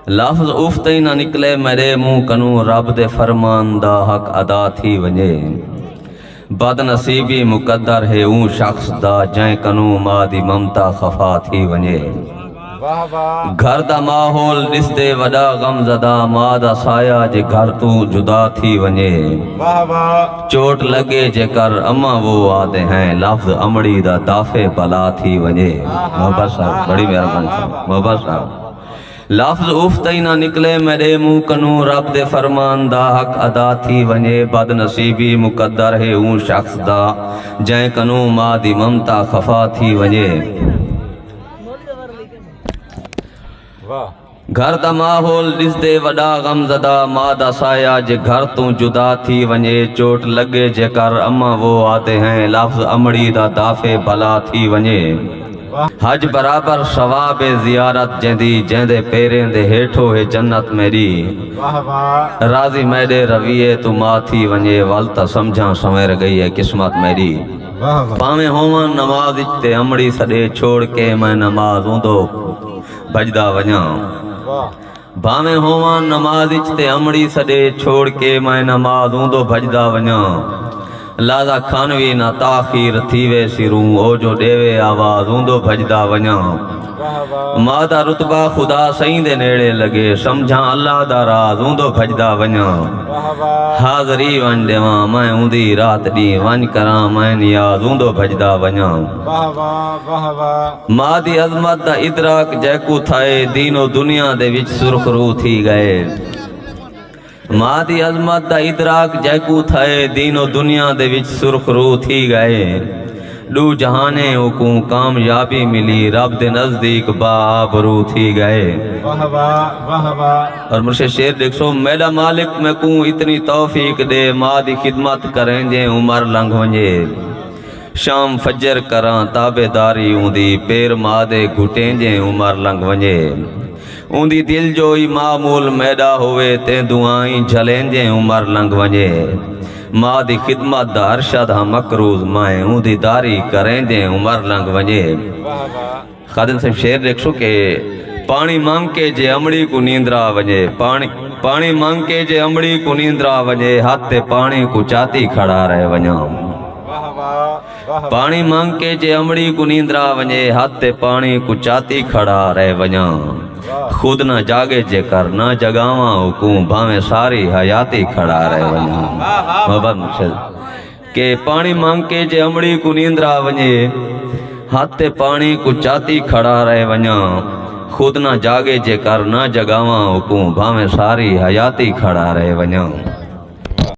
लफ्ज़ उफ़ ताईं न निकले मेरे मुंह कनू रब दे फरमान दा हक अदा थी वञे। बदनसीबी मुक़द्दर है ऊं शख्स दा जंहिं कनू मां दी ममता ख़फ़ा थी वञे। घर दा माहौल ॾिसदे वॾा ग़मज़दा मां दा साया जे घर तूं जुदा थी वञे। चोट लगे जेकर अम्मा वो आदे हैं लफ्ज़ अमड़ी दा दाफ़े भला थी वञे। मोहब्बत साहब बड़ी मेहरबानी साहब, मोहब्बत साहब। लफ्ज़ उफ़ ताईं न निकले मेरे मुंह कनू रब दे फरमान दा हक अदा थी वञे। बदनसीबी मुक़द्दर है ऊं शख्स दा जंहिं कनू मां दी ममता ख़फ़ा थी वञे। घर दा माहौल ॾिसदे वॾा ग़मज़दा मां दा साया जे घर तूं जुदा थी वञे। चोट लगे जेकर अम्मा वो आते हैं लफ्ज़ अमड़ी दा दाफ़े भला थी वञे। हज बराबर सवाब ज़ियारत जंदे पेरें दे हेठो है जन्नत मेरी। राज़ी मेरे रविए तू मां थी वञे वल त समझा सवेर गई है किस्मत मेरी। पावे होवा नमाज ते अमड़ी सॾे छोड़ के मैं नमाज हूंदो भजदा वञा। भावे होवा नमाज ते अमड़ी सॾे छोड़ के मैं नमाज हूंदो भजदा वञा। लादा खानवी ना ताखीर थीवे सिरूं ओ जो देवे आवाज हूंदो भजदा वञा। मादा रुतबा खुदा सईं दे नेड़े लगे समझा अल्लाह दा राज हूंदो भजदा वञा। हाज़री वञ देवां मैं हूंदी रात ॾींहुं वञ करां मैं नियाज़ हूंदो भजदा वञा। मां दी अज़मत दा इदराक जैकू थाए दीनो दुनिया दे विच सुरखरू थी गए। मां दी अज़मत दा इदराक जैकू थाए दीनो दुनिया दे विच सुरखरू थी गए। दू जहाने को कामयाबी मिली रब दे नजदीक बाबरू थी गए। और मुझे शेर देखो मेरा मालिक मैं को इतनी तौफीक दे मां दी खिदमत करें जे उमर लंघ वञे। शाम फजर करां ताबेदारी ऊंदी पेर मां दे घुटें जे उमर लंघ वञे। ऊंदी दिल जो ही मामूल मैदा होवे ते दुआई झलेंजे उमर लंघ वञे। मां दी खिदमत दा अरशद हा मकरूज माए ऊंदी दारी करेंजे उमर लंघ वञे। खादिम साहब शेर देखो के पानी मांग के जे अमड़ी को नींदरा वञे। पानी मांग के जे अमड़ी को नींदरा वञे हाथ ते पानी को चाती खड़ा रह वञा। पानी मांग के जे अमड़ी को नींदरा वञे हाथ ते पानी को चाती खड़ा रह वञा। खुद न जागे जेकर न जगावा हुकूम भावे सारी हयाती खड़ा रह वञा। के पानी मांग के जे अमड़ी को नींदरा वञे हाथ ते पानी को चाती खड़ा रह वञा। खुद न जागे जेकर न जगावा हुकूम भावे सारी हयाती खड़ा रह वञा।